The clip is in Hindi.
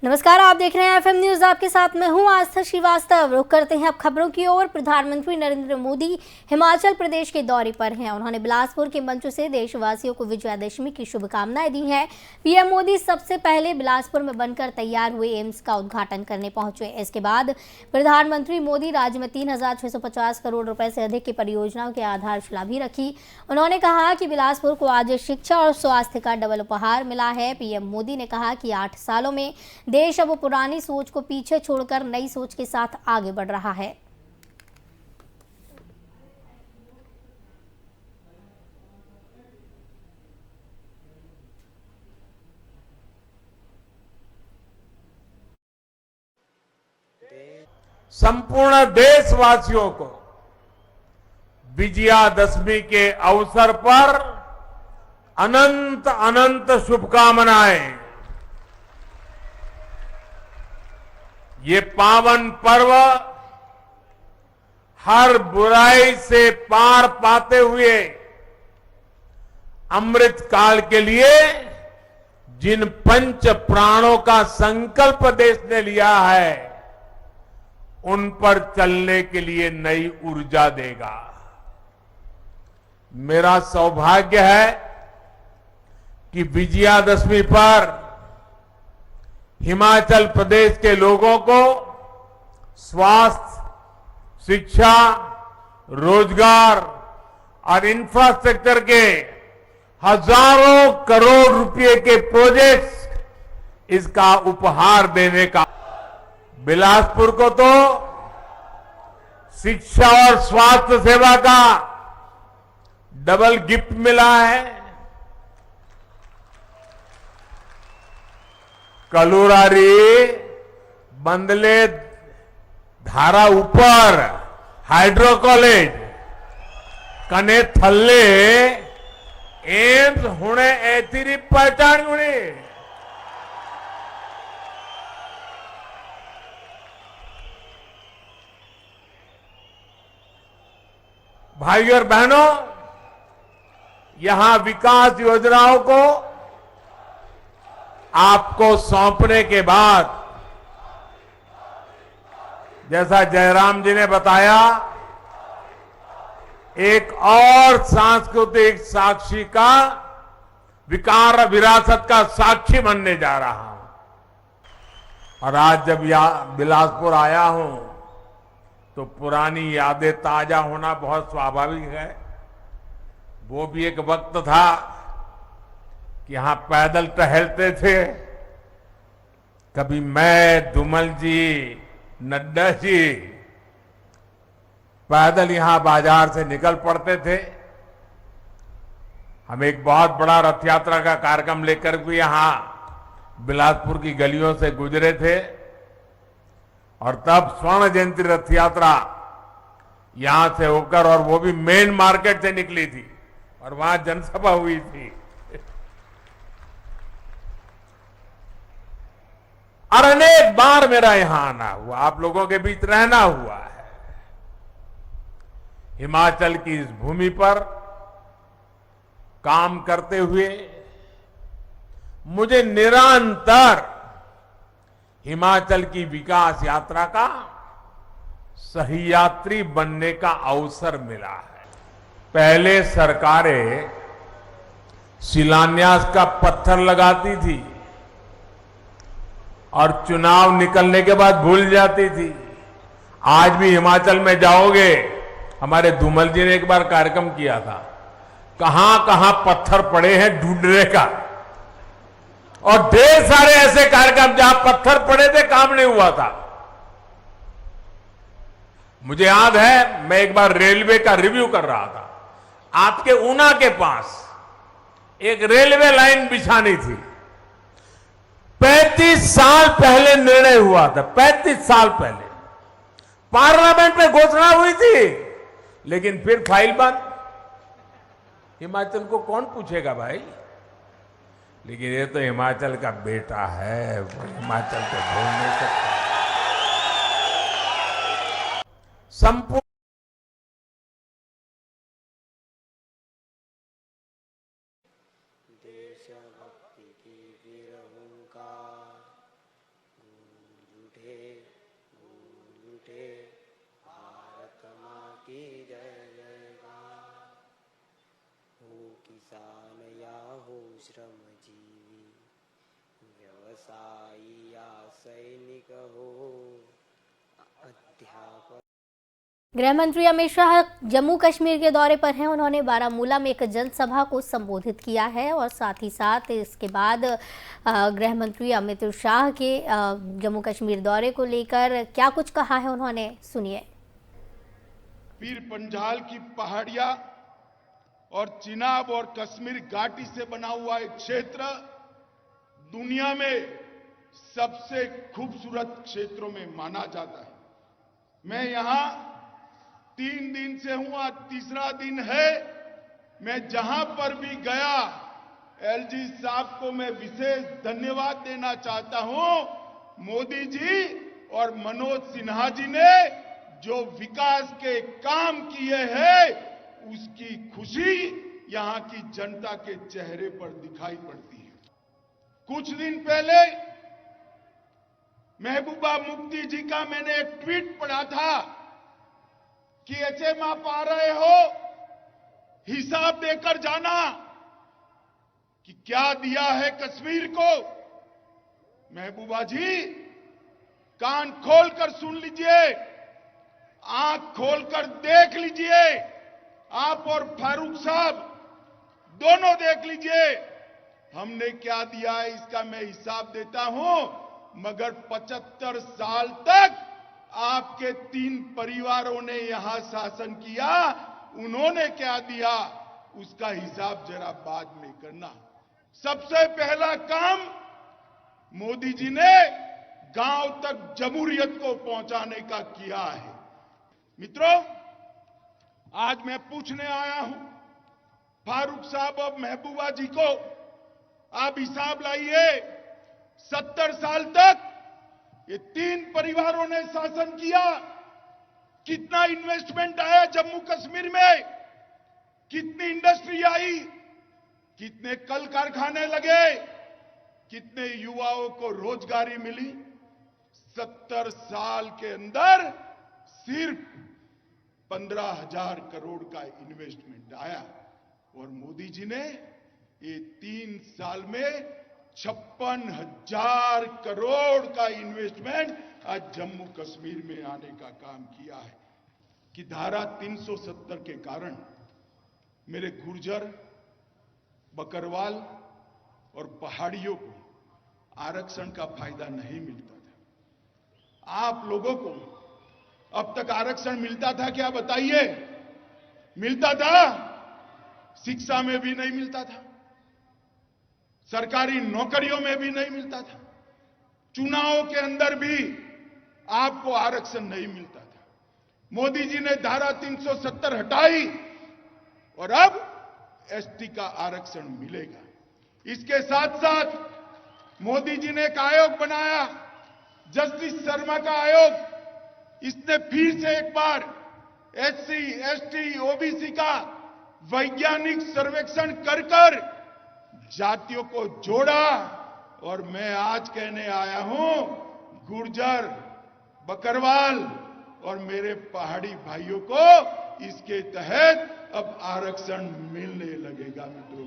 नमस्कार, आप देख रहे हैं एफएम न्यूज। आपके साथ मैं हूं आस्था श्रीवास्तव। रुक करते हैं अब खबरों की ओर। प्रधानमंत्री नरेंद्र मोदी हिमाचल प्रदेश के दौरे पर हैं। उन्होंने बिलासपुर के मंच से देशवासियों को विजयादशमी की शुभकामनाएं दी हैं। पीएम मोदी सबसे पहले बिलासपुर में बनकर तैयार हुए एम्स का उद्घाटन करने पहुंचे। इसके बाद प्रधानमंत्री मोदी राज्य में 3,650 करोड़ रुपए से अधिक की परियोजनाओं की आधारशिला भी रखी। उन्होंने कहा कि बिलासपुर को आज शिक्षा और स्वास्थ्य का डबल उपहार मिला है। पीएम मोदी ने कहा कि 8 सालों में देश अब पुरानी सोच को पीछे छोड़कर नई सोच के साथ आगे बढ़ रहा है। संपूर्ण देशवासियों को विजयादशमी के अवसर पर अनंत अनंत शुभकामनाएं। ये पावन पर्व हर बुराई से पार पाते हुए अमृत काल के लिए जिन पंच प्राणों का संकल्प देश ने लिया है, उन पर चलने के लिए नई ऊर्जा देगा। मेरा सौभाग्य है कि विजयादशमी पर हिमाचल प्रदेश के लोगों को स्वास्थ्य, शिक्षा, रोजगार और इंफ्रास्ट्रक्चर के हजारों करोड़ रुपए के प्रोजेक्ट्स इसका उपहार देने का। बिलासपुर को तो शिक्षा और स्वास्थ्य सेवा का डबल गिफ्ट मिला है। कलुरारी बंदले धारा ऊपर हाइड्रो कॉलेज कने थल्ले एम्स होने ऐसी पहचान गुणी। भाइयों और बहनों, यहां विकास योजनाओं को आपको सौंपने के बाद, जैसा जयराम जी ने बताया, एक और सांस्कृतिक साक्षी का विकार विरासत का साक्षी बनने जा रहा हूं। और आज जब बिलासपुर आया हूं तो पुरानी यादें ताजा होना बहुत स्वाभाविक है। वो भी एक वक्त था कि यहां पैदल टहलते थे। कभी मैं, धूमल जी, नड्डा जी पैदल यहां बाजार से निकल पड़ते थे। हम एक बहुत बड़ा रथ यात्रा का कार्यक्रम लेकर भी यहां बिलासपुर की गलियों से गुजरे थे। और तब स्वर्ण जयंती रथ यात्रा यहां से होकर, और वो भी मेन मार्केट से निकली थी और वहां जनसभा हुई थी। और अनेक बार मेरा यहां आना हुआ, आप लोगों के बीच रहना हुआ है। हिमाचल की इस भूमि पर काम करते हुए मुझे निरंतर हिमाचल की विकास यात्रा का सही यात्री बनने का अवसर मिला है। पहले सरकारें शिलान्यास का पत्थर लगाती थी और चुनाव निकलने के बाद भूल जाती थी। आज भी हिमाचल में जाओगे, हमारे धूमल जी ने एक बार कार्यक्रम किया था, कहां कहां पत्थर पड़े हैं ढूंढने का। और ढेर सारे ऐसे कार्यक्रम जहां पत्थर पड़े थे, काम नहीं हुआ था। मुझे याद है, मैं एक बार रेलवे का रिव्यू कर रहा था। आपके ऊना के पास एक रेलवे लाइन बिछानी थी। 35 साल पहले निर्णय हुआ था, 35 साल पहले पार्लियामेंट में घोषणा हुई थी, लेकिन फिर फाइल बंद। हिमाचल को कौन पूछेगा भाई? लेकिन ये तो हिमाचल का बेटा है, वो हिमाचल को भूल नहीं सकता। संपूर्ण देशभक्ति की वीर हुंकार, उठे भारत माँ की जय जयकार। हो किसान या हो श्रमजीवी, व्यवसायी या सैनिक हो, अध्यापक। गृह मंत्री अमित शाह जम्मू कश्मीर के दौरे पर हैं। उन्होंने बारामूला में एक जनसभा को संबोधित किया है और साथ ही साथ इसके बाद गृह मंत्री अमित शाह के जम्मू कश्मीर दौरे को लेकर क्या कुछ कहा है उन्होंने, सुनिए। पीर पंजाल की पहाड़ियां और चिनाब और कश्मीर घाटी से बना हुआ एक क्षेत्र दुनिया में सबसे खूबसूरत क्षेत्रों में माना जाता है। मैं यहां 3 दिन से हूं, आज तीसरा दिन है। मैं जहां पर भी गया एलजी साहब को मैं विशेष धन्यवाद देना चाहता हूं। मोदी जी और मनोज सिन्हा जी ने जो विकास के काम किए हैं उसकी खुशी यहां की जनता के चेहरे पर दिखाई पड़ती है। कुछ दिन पहले महबूबा मुफ्ती जी का मैंने एक ट्वीट पढ़ा था कि एचएम आप आ रहे हो, हिसाब देकर जाना कि क्या दिया है कश्मीर को। महबूबा जी कान खोलकर सुन लीजिए, आंख खोलकर देख लीजिए, आप और फारूक साहब दोनों देख लीजिए। हमने क्या दिया है इसका मैं हिसाब देता हूं, मगर 75 साल तक आपके 3 परिवारों ने यहां शासन किया, उन्होंने क्या दिया उसका हिसाब जरा बाद में करना। सबसे पहला काम मोदी जी ने गांव तक जमहूरियत को पहुंचाने का किया है। मित्रों, आज मैं पूछने आया हूं फारूक साहब और महबूबा जी को, आप हिसाब लाइए 70 साल तक ये 3 परिवारों ने शासन किया, कितना इन्वेस्टमेंट आया जम्मू कश्मीर में, कितनी इंडस्ट्री आई, कितने कल कारखाने लगे, कितने युवाओं को रोजगारी मिली। 70 साल के अंदर सिर्फ 15,000 करोड़ का इन्वेस्टमेंट आया और मोदी जी ने ये 3 साल में 56,000 करोड़ का इन्वेस्टमेंट आज जम्मू कश्मीर में आने का काम किया है। कि धारा 370 के कारण मेरे गुर्जर, बकरवाल और पहाड़ियों को आरक्षण का फायदा नहीं मिलता था। आप लोगों को अब तक आरक्षण मिलता था क्या बताइए? मिलता था? शिक्षा में भी नहीं मिलता था, सरकारी नौकरियों में भी नहीं मिलता था, चुनावों के अंदर भी आपको आरक्षण नहीं मिलता था। मोदी जी ने धारा 370 हटाई और अब एसटी का आरक्षण मिलेगा। इसके साथ साथ मोदी जी ने एक आयोग बनाया, जस्टिस शर्मा का आयोग। इसने फिर से एक बार एससी, एसटी, ओबीसी का वैज्ञानिक सर्वेक्षण कर जातियों को जोड़ा और मैं आज कहने आया हूं गुर्जर, बकरवाल और मेरे पहाड़ी भाइयों को इसके तहत अब आरक्षण मिलने लगेगा। मित्रों,